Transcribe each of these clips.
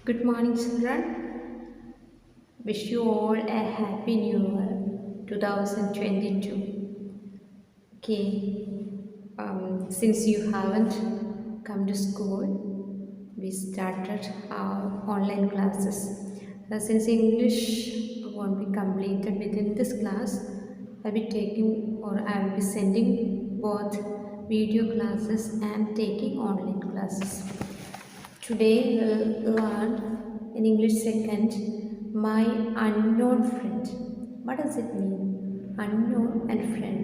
Good morning, children. Wish you all a happy new year 2022. Okay, since you haven't come to school, we started our online classes. Since English won't be completed within this class, I'll be taking or I will be sending both video classes and taking online classes. Today we'll learn in English second my unknown friend. What does it mean? Unknown and friend.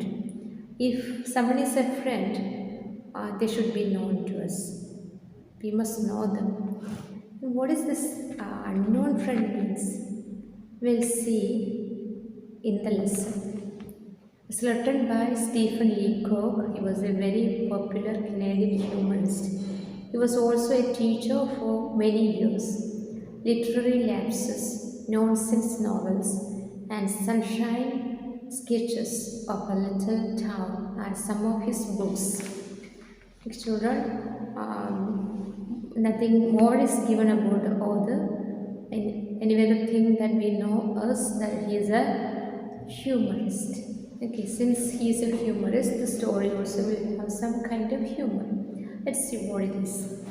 If someone is a friend, they should be known to us. We must know them. What is this unknown friend means? We'll see in the lesson. It's written by Stephen Leacock. He was a very popular Canadian humorist. He was also a teacher for many years. Literary lapses, nonsense novels, and sunshine sketches of a little town are some of his books. Children, nothing more is given about the author. And anyway, the thing that we know is that he is a humorist. Okay, since he is a humorist, the story also will have some kind of humor. Let's see what it is.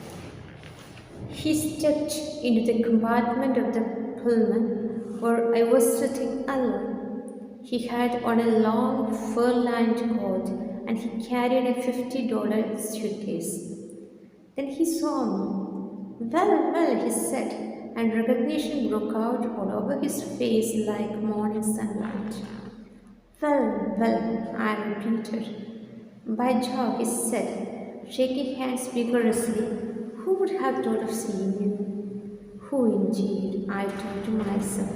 He stepped into the compartment of the Pullman where I was sitting alone. He had on a long fur-lined coat and he carried a $50 suitcase. Then he saw me. Well, well, he said, and recognition broke out all over his face like morning sunlight. Well, well, I repeated. By Jove, he said, shaking hands vigorously. Who would have thought of seeing you? Who indeed? I thought to myself.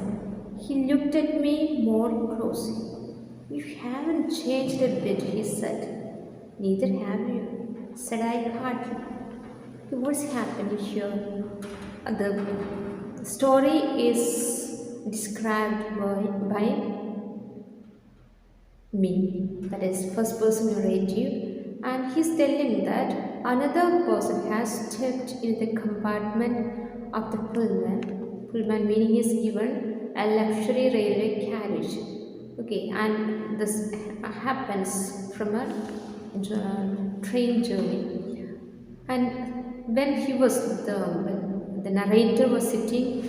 He looked at me more closely. You haven't changed a bit, he said. Neither have you, said I hardly. What's happening here? The story is described by me, that is first person narrative, and he's telling that another person has stepped in the compartment of the Pullman. Pullman meaning is given a luxury railway carriage. Okay, and this happens from a train journey. And when he was the narrator was sitting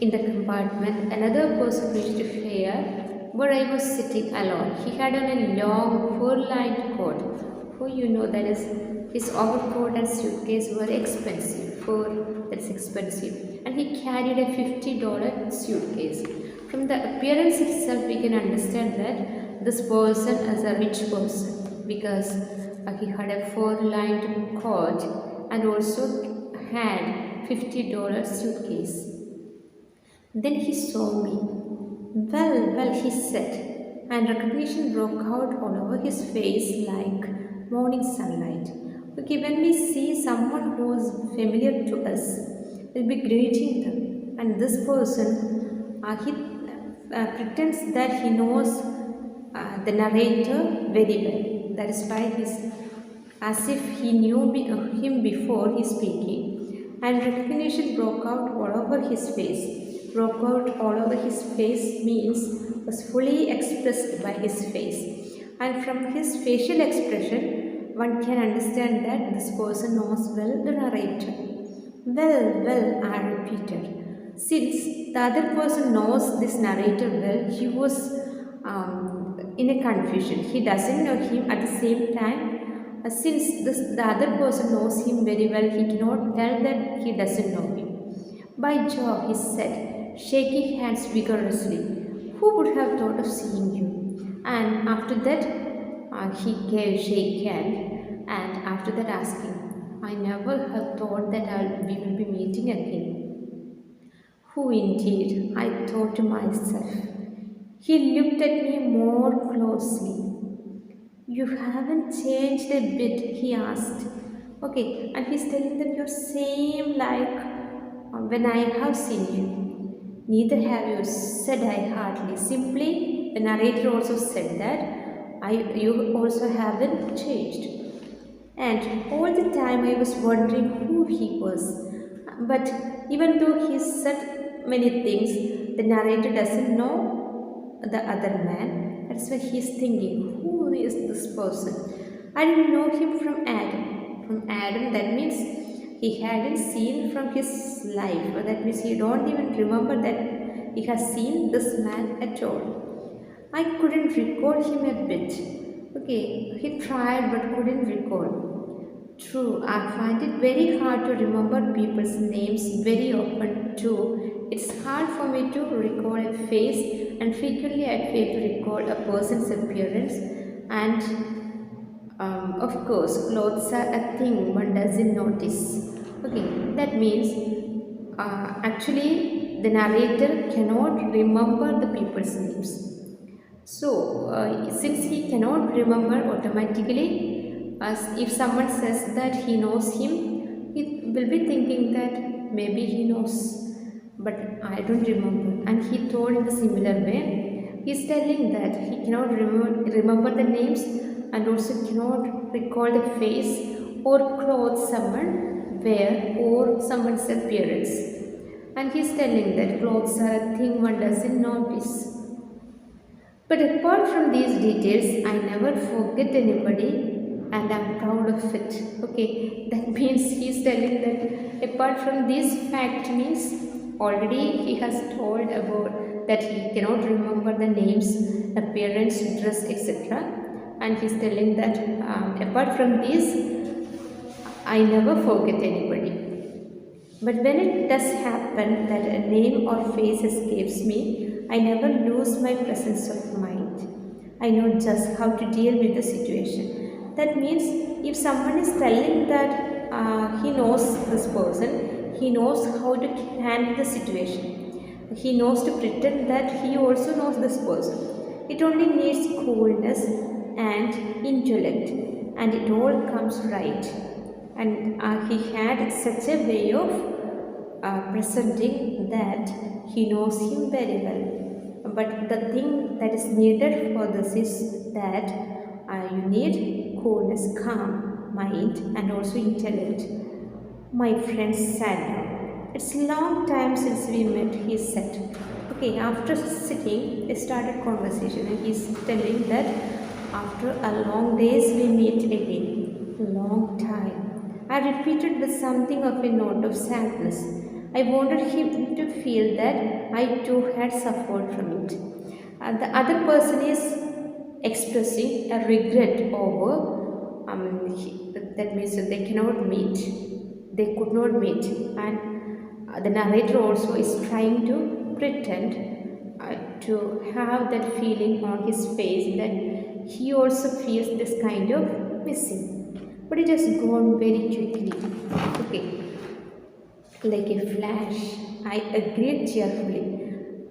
in the compartment, another person reached here where I was sitting alone. He had on a long fur-lined coat. For you know that is his overcoat and suitcase were expensive. Fur, that's expensive. And he carried a $50 suitcase. From the appearance itself, we can understand that this person is a rich person because he had a fur-lined coat and also had $50 suitcase. Then he saw me. Well, well, he said, and recognition broke out all over his face like morning sunlight. Okay, when we see someone who is familiar to us, we'll be greeting them, and this person, he pretends that he knows the narrator very well. That is why he's as if he knew him before he speaking, and recognition broke out all over his face. Broke out all over his face means was fully expressed by his face, and from his facial expression one can understand that this person knows well the narrator. Well, well, I repeated. Since the other person knows this narrator well, he was in a confusion. He doesn't know him at the same time. Since the other person knows him very well, he cannot tell that he doesn't know him. By Jove, he said, shaking hands vigorously. Who would have thought of seeing you? And after that, he gave shake hand, and after that asking, I never have thought that we will be meeting again. Who indeed? I thought to myself. He looked at me more closely. You haven't changed a bit, he asked. Okay, and he's telling that you're same like when I have seen you. Neither have you, said I hardly. Simply, the narrator also said that you also haven't changed. And all the time I was wondering who he was. But even though he said many things, the narrator doesn't know the other man. That's why he's thinking, who is this person? I didn't know him from Adam. From Adam, that means he hadn't seen from his life. Or that means he don't even remember that he has seen this man at all. I couldn't recall him a bit. Okay, he tried but couldn't recall. True, I find it very hard to remember people's names very often too. It's hard for me to recall a face, and frequently I fail to recall a person's appearance. And of course, clothes are a thing one doesn't notice. Okay, that means actually the narrator cannot remember the people's names. So, since he cannot remember automatically, as if someone says that he knows him, he will be thinking that maybe he knows, but I don't remember. And he told in the similar way, he is telling that he cannot remember the names and also cannot recall the face or clothes someone wear or someone's appearance. And he is telling that clothes are a thing one doesn't notice. But apart from these details, I never forget anybody and I'm proud of it. Okay, that means he's telling that apart from this fact means already he has told about that he cannot remember the names, appearance, dress, etc. And he's telling that apart from this, I never forget anybody. But when it does happen that a name or face escapes me, I never lose my presence of mind. I know just how to deal with the situation. That means if someone is telling that he knows this person, he knows how to handle the situation. He knows to pretend that he also knows this person. It only needs coolness and intellect, and it all comes right. And he had such a way of presenting that he knows him very well. But the thing that is needed for this is that you need coolness, calm mind, and also intellect. My friend sat down. It's a long time since we met, he said. Okay, after sitting, they started conversation, and he's telling that after a long days we meet again. Long time. I repeated with something of a note of sadness. I wanted him to feel that I too had suffered from it. And the other person is expressing a regret over that means that they cannot meet, they could not meet, and the narrator also is trying to pretend to have that feeling on his face that he also feels this kind of missing, but it has gone very quickly. Okay, like a flash, I agreed cheerfully.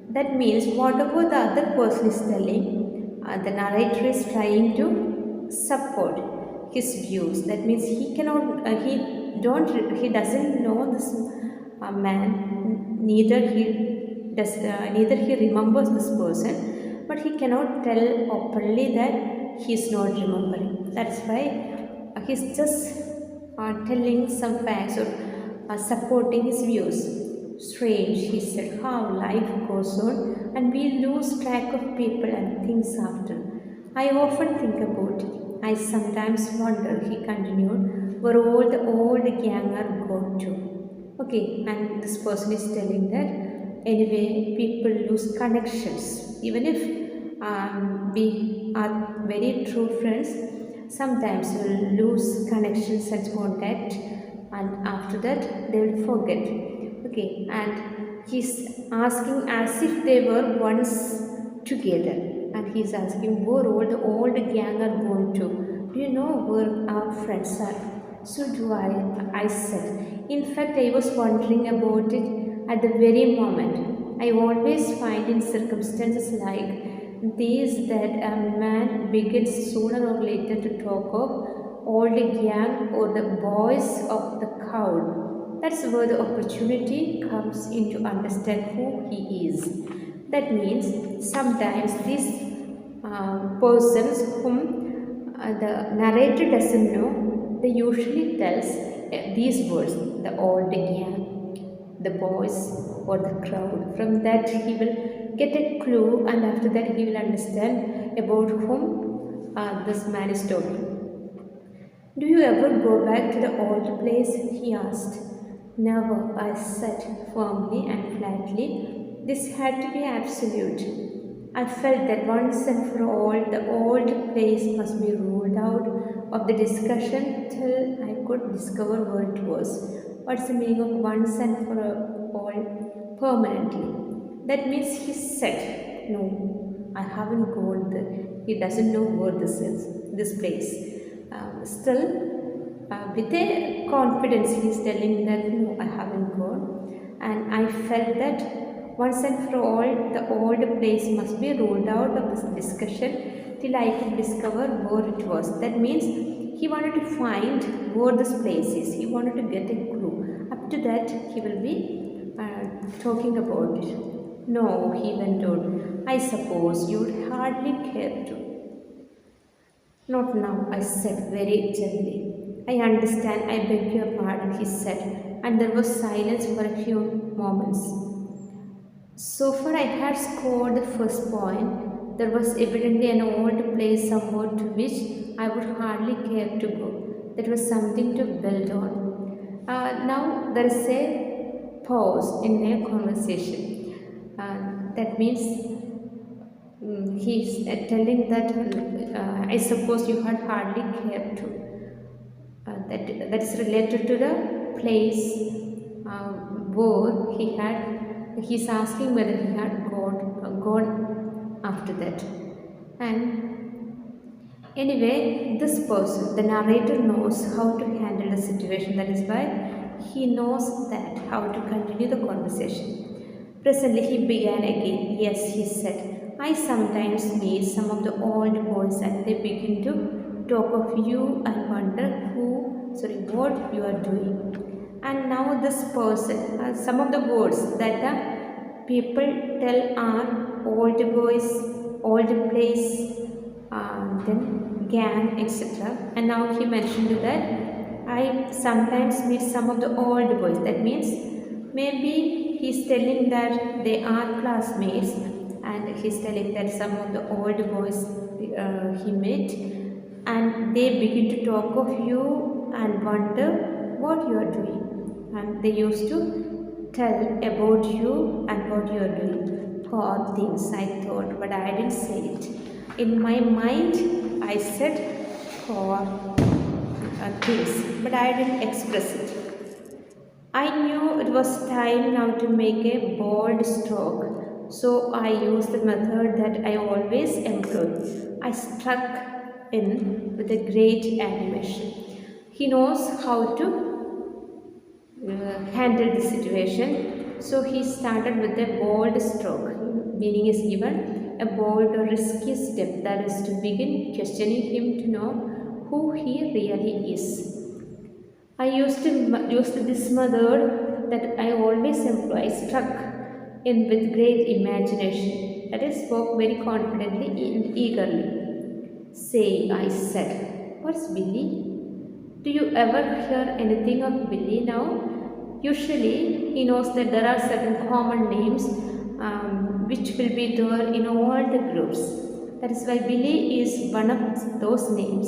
That means whatever the other person is telling, the narrator is trying to support his views. That means he cannot, he doesn't know this man. Neither he remembers this person, but he cannot tell openly that he is not remembering. That's why he's just telling some facts or supporting his views. Strange, he said, how life goes on and we lose track of people and things after. I often think about it. I sometimes wonder, he continued, where all the old gang are gone to. Okay, and this person is telling that anyway, people lose connections. Even if we are very true friends, sometimes we'll lose connections and contact, and after that, they will forget. Okay, and he's asking as if they were once together, and he's asking where all the old gang are going to. Do you know where our friends are? So do I said. In fact, I was wondering about it at the very moment. I always find in circumstances like these that a man begins sooner or later to talk of old gang or the boys of the crowd. That's where the opportunity comes in to understand who he is. That means sometimes these persons whom the narrator doesn't know, they usually tells these words, the old gang. the boys or the crowd. From that, he will get a clue, and after that, he will understand about whom this man is talking. Do you ever go back to the old place? He asked. Never, I said firmly and flatly. This had to be absolute. I felt that once and for all the old place must be ruled out of the discussion till I could discover what it was. What's the meaning of once and for all permanently? That means he said, no, I haven't gone there. He doesn't know where this is, this place. Still, with a confidence, he is telling that no, I haven't gone, and I felt that once and for all, the old place must be ruled out of this discussion till I could discover where it was. That means he wanted to find where this place is. He wanted to get a clue. Up to that, he will be talking about it. No, he went on. I suppose you would hardly care to. Not now, I said very gently. I understand, I beg your pardon, he said, and there was silence for a few moments. So far, I had scored the first point. There was evidently an old place somewhere to which I would hardly care to go. That was something to build on. Now, there is a pause in their conversation. That means he's telling that I suppose you had hardly cared to. That is related to the place where he had. He's asking whether he had gone after that. And anyway, this person, the narrator, knows how to handle the situation. That is why he knows that how to continue the conversation. Presently, he began again. Yes, he said, I sometimes meet some of the old boys and they begin to talk of you and wonder what you are doing. And now this person, some of the words that the people tell are old boys, old place, then gang, etc. And now he mentioned that I sometimes meet some of the old boys. That means maybe he's telling that they are classmates, and he's telling that some of the old boys he met, and they begin to talk of you and wonder what you are doing. And they used to tell about you and what you are doing. Poor things, I thought, but I didn't say it. In my mind, I said poor things, but I didn't express it. I knew it was time now to make a bold stroke, so I used the method that I always employ. I struck in with a great animation. He knows how to handle the situation, so he started with a bold stroke. Meaning is given a bold or risky step, that is to begin questioning him to know who he really is. I used this method that I always employ, struck in with great imagination, that is, spoke very confidently and eagerly. Say, I said, what's Billy? Do you ever hear anything of Billy now? Usually, he knows that there are certain common names which will be there in all the groups. That is why Billy is one of those names,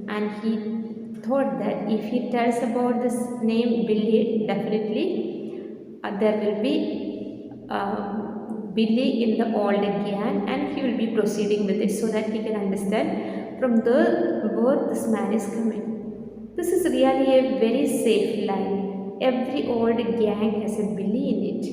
and he thought that if he tells about this name Billy, definitely there will be Billy in the old gang, and he will be proceeding with it so that he can understand from where this man is coming. This is really a very safe line. Every old gang has a Billy in it.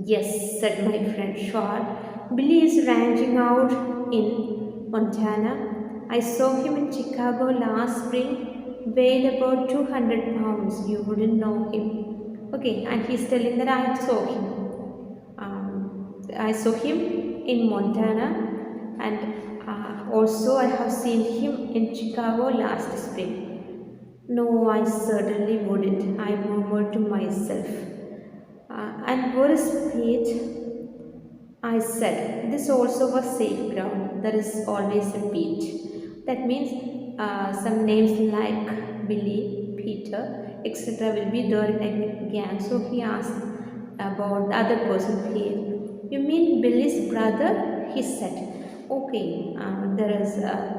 Yes, said my friend, sure. Billy is ranching out in Montana. I saw him in Chicago last spring, weighed about 200 pounds. You wouldn't know him. Okay, and he's telling that I saw him. I saw him in Montana, and also I have seen him in Chicago last spring. No, I certainly wouldn't, I murmured to myself. And where is Pete? I said, this also was safe ground. There is always a Pete. That means some names like Billy, Peter, etc. will be there in a gang. So he asked about the other person here. You mean Billy's brother? He said. Okay, there is a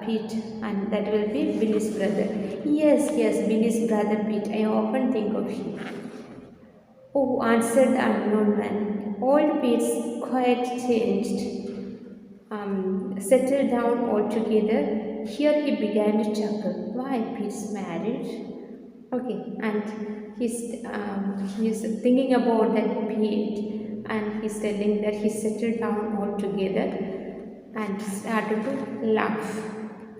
Pete, and that will be Billy's brother. Yes, yes, Billy's brother Pete. I often think of him. Oh, answered the unknown man. Old Pete's quiet changed, settled down altogether. Here he began to chuckle. Why, Pete's married? Okay, and he's thinking about that Pete, and he's telling that he settled down altogether and started to laugh.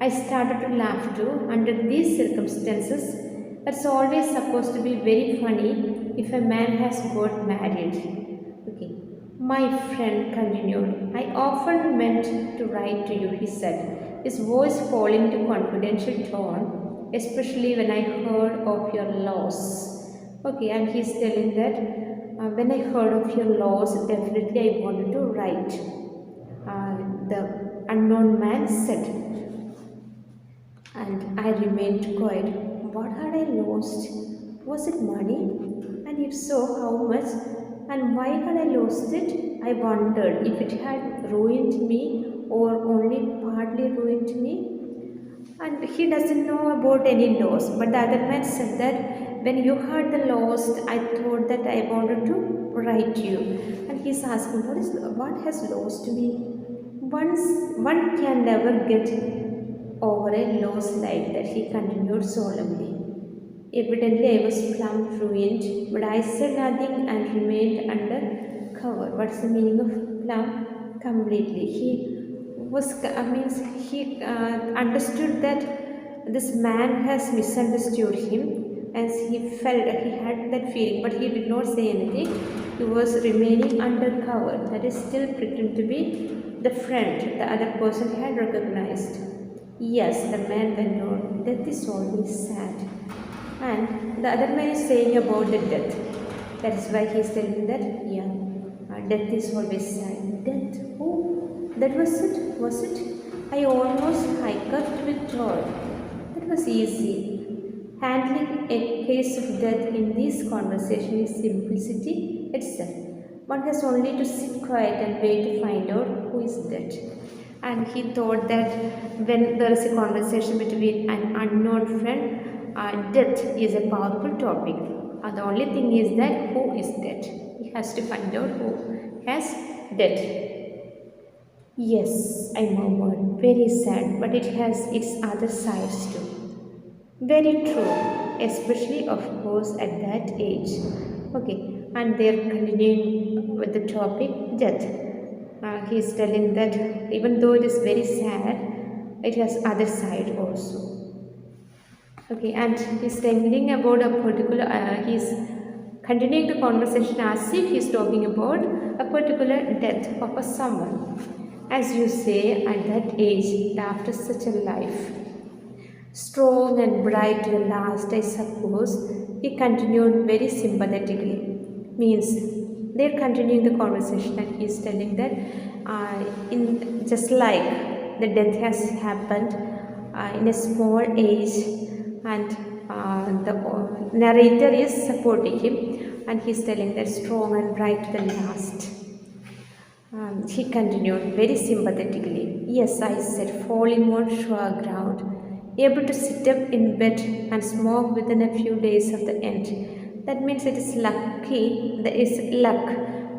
I started to laugh too. Under these circumstances, it's always supposed to be very funny if a man has got married. Okay. My friend continued, I often meant to write to you, he said, his voice falling to confidential tone, especially when I heard of your loss. Okay, and he's telling that when I heard of your loss, definitely I wanted to write. The unknown man said, and I remained quiet. What had I lost? Was it money? And if so, how much? And why had I lost it? I wondered if it had ruined me or only partly ruined me. And he doesn't know about any loss. But the other man said that when you heard the lost, I thought that I wanted to write you. And he's asking, what has lost me? One can never get over a loss like that, he continued solemnly. Evidently, I was plumb ruined, but I said nothing and remained under cover. What's the meaning of plumb? Completely. He understood that this man has misunderstood him, as he felt he had that feeling, but he did not say anything. He was remaining under cover. That is still pretend to be the friend the other person had recognized. Yes, the man went on. Death is always sad. And the other man is saying about the death. That is why he is telling that, yeah, death is always sad. Death? Oh, that was it? Was it? I almost hiccupped with joy. That was easy. Handling a case of death in this conversation is simplicity itself. One has only to sit quiet and wait to find out who is dead. And he thought that when there is a conversation between an unknown friend, death is a powerful topic. The only thing is that who is dead. He has to find out who has dead. Yes, I murmured, very sad, but it has its other sides too. Very true, especially of course at that age. Okay, and they're continuing with the topic death. He is telling that even though it is very sad, it has other side also. Okay, and he's telling about a particular, he's continuing the conversation as if he's talking about a particular death of a someone. As you say, at that age, after such a life, strong and bright to the last, I suppose, he continued very sympathetically. Means they're continuing the conversation, and he's telling that in just like the death has happened in a small age, and the narrator is supporting him, and he's telling that strong and bright to the last. He continued very sympathetically. Yes, I said, falling on sure ground, able to sit up in bed and smoke within a few days of the end. That means it is lucky, there is luck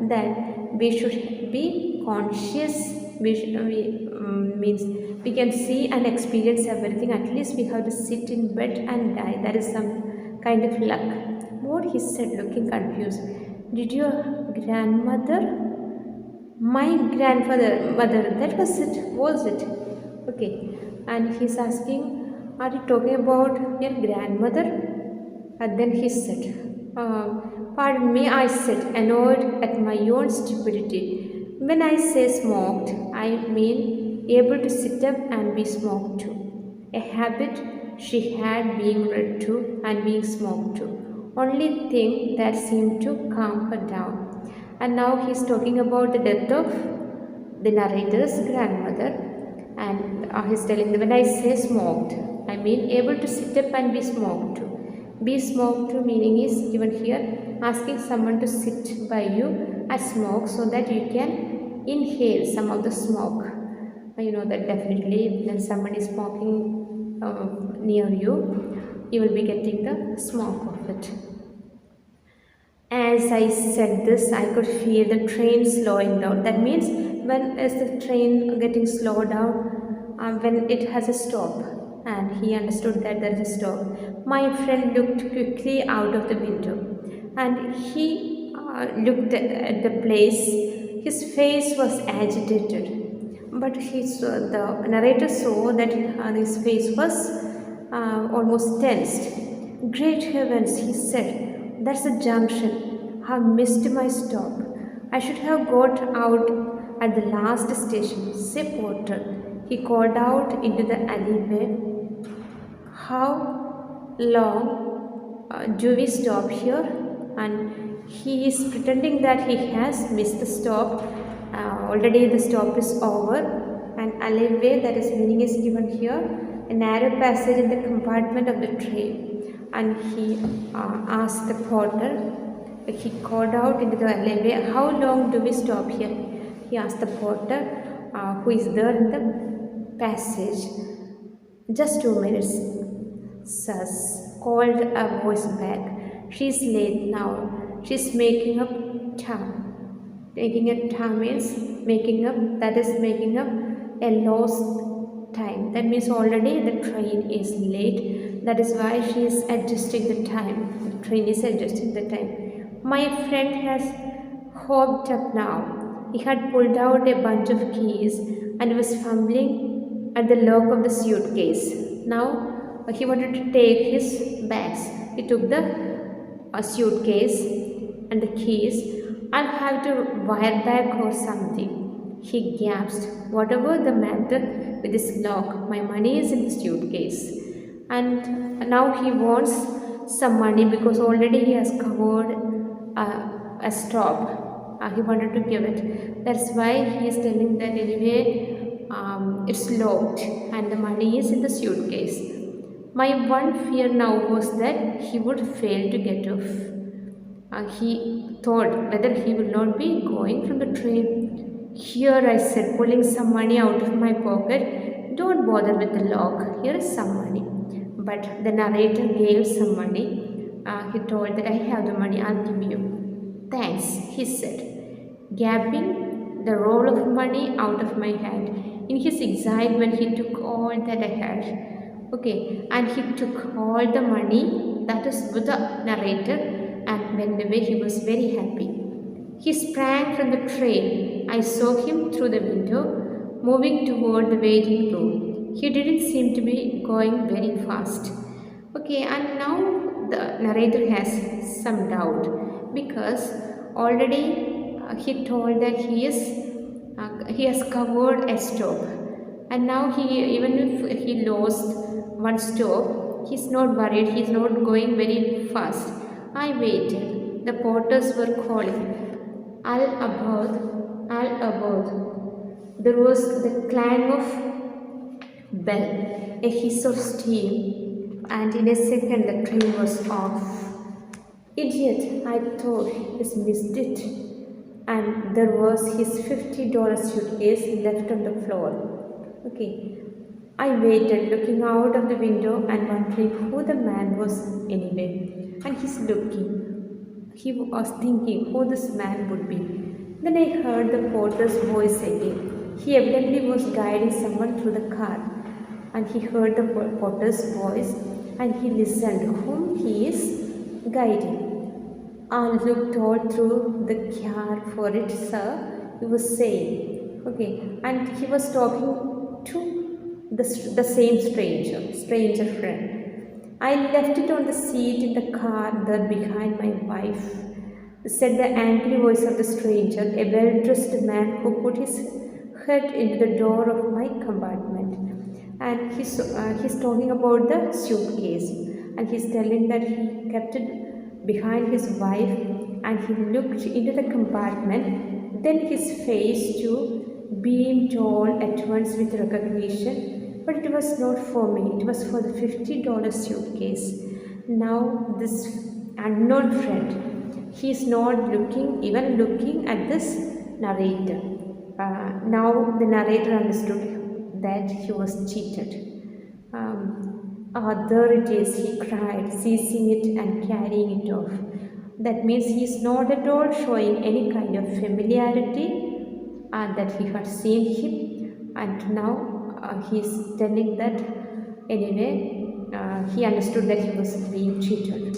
that we should be conscious. Means we can see and experience everything. At least we have to sit in bed and die. That is some kind of luck. What he said, looking confused. Did your grandmother? My mother, that was it? Okay. And he's asking, are you talking about your grandmother? And then he said, pardon me, I said, annoyed at my own stupidity. When I say smoked, I mean able to sit up and be smoked to. A habit she had being read to and being smoked to. Only thing that seemed to calm her down. And now he's talking about the death of the narrator's grandmother, and he's telling that when I say smoked, I mean able to sit up and be smoked to. Be smoked to meaning is given here, asking someone to sit by you and smoke so that you can inhale some of the smoke. You know that definitely when someone is smoking near you, you will be getting the smoke of it. As I said this, I could feel the train slowing down. That means when is the train getting slowed down? When it has a stop. And he understood that there is a stop. My friend looked quickly out of the window, and he looked at the place. His face was agitated, but the narrator saw that his face was almost tensed. Great heavens, he said, that's a junction. I've missed my stop. I should have got out at the last station. Say, porter. He called out into the alleyway. How long do we stop here? And he is pretending that he has missed the stop. Already the stop is over. An alleyway, that is meaning is given here, a narrow passage in the compartment of the train. And he asked the porter, he called out into the alleyway, how long do we stop here? He asked the porter who is there in the passage. Just 2 minutes, Sus, called a voice back. She's late now. She's making up time. Making up time means making up, that is making up a lost time. That means already the train is late. That is why she is adjusting the time. The train is adjusting the time. My friend has hopped up now. He had pulled out a bunch of keys and was fumbling at the lock of the suitcase. Now he wanted to take his bags. He took the suitcase and the keys. I'll have to wire back or something. He gasped. Whatever the matter with this lock, my money is in the suitcase. And now he wants some money because already he has covered a stop. He wanted to give it. That's why he is telling that anyway it's locked and the money is in the suitcase. My one fear now was that he would fail to get off. He thought whether he would not be going from the train. Here, I said, pulling some money out of my pocket. Don't bother with the lock. Here is some money. But the narrator gave some money. He told that I have the money, I'll give you. Thanks, he said, grabbing the roll of money out of my hand. In his excitement, he took all that I had. Okay, and he took all the money, that is with the narrator, and went away. He was very happy. He sprang from the train. I saw him through the window, moving toward the waiting room. He didn't seem to be going very fast. Okay, and now the narrator has some doubt because already he told that he has covered a stop, and now even if he lost one stop, he's not worried, he's not going very fast. I waited. The porters were calling, Al aboard, Al aboard. There was the clang of bell, a hiss of steam, and in a second the train was off. Idiot, I thought, he's missed it. And there was his $50 suitcase left on the floor. Okay, I waited, looking out of the window and wondering who the man was anyway. And he's looking. He was thinking who this man would be. Then I heard the porter's voice again. He evidently was guiding someone through the car. And he heard the porter's voice and he listened whom he is guiding. I looked all through the car for it, sir, he was saying. Okay, and he was talking to the same stranger friend. I left it on the seat in the car there behind my wife, said the angry voice of the stranger, a well-dressed man who put his head into the door of my compartment. And he's talking about the suitcase, and he's telling that he kept it behind his wife, and he looked into the compartment. Then his face too beamed all at once with recognition. But it was not for me, it was for the $50 suitcase. Now this unknown friend, he is not even looking at this narrator. Now the narrator understood that he was cheated. There it is, he cried, seizing it and carrying it off. That means he is not at all showing any kind of familiarity that he had seen him, and now he is telling that anyway, he understood that he was being cheated.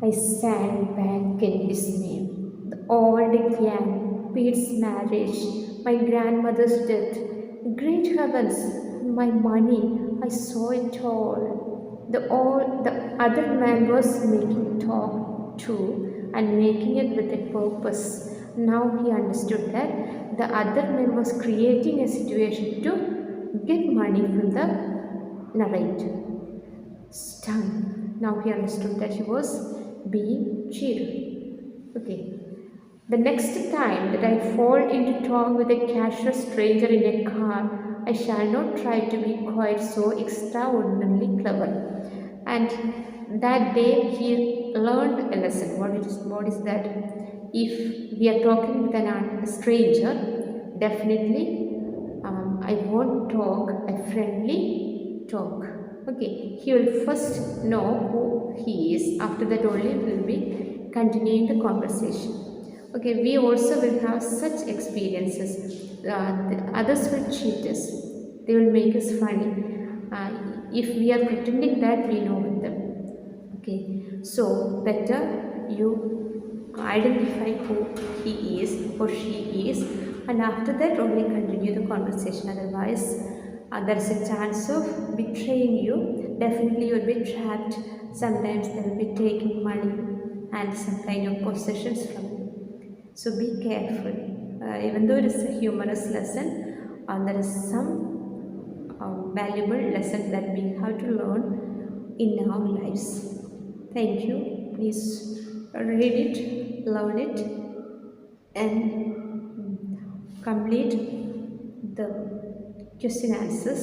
I sank back in dismay. The old gang, Pete's marriage, my grandmother's death. Great heavens, my money, I saw it all. The other man was making talk too and making it with a purpose. Now he understood that the other man was creating a situation to get money from the narrator. Stung. Now he understood that he was being cheated. Okay. The next time that I fall into talk with a casual stranger in a car, I shall not try to be quite so extraordinarily clever. And that day he learned a lesson. What is that? If we are talking with a stranger, definitely I won't talk a friendly talk. Okay, he will first know who he is. After that, only will be continuing the conversation. Okay, we also will have such experiences. The others will cheat us. They will make us funny. If we are pretending that we know with them. Okay, so better you identify who he is or she is, and after that only continue the conversation. Otherwise, there is a chance of betraying you. Definitely, you will be trapped. Sometimes they will be taking money and some kind of possessions from you. So be careful. Even though it is a humorous lesson, there is some valuable lesson that we have to learn in our lives. Thank you. Please read it, learn it, and complete the question answers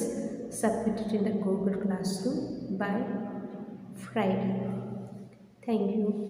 submitted in the Google Classroom by Friday. Thank you.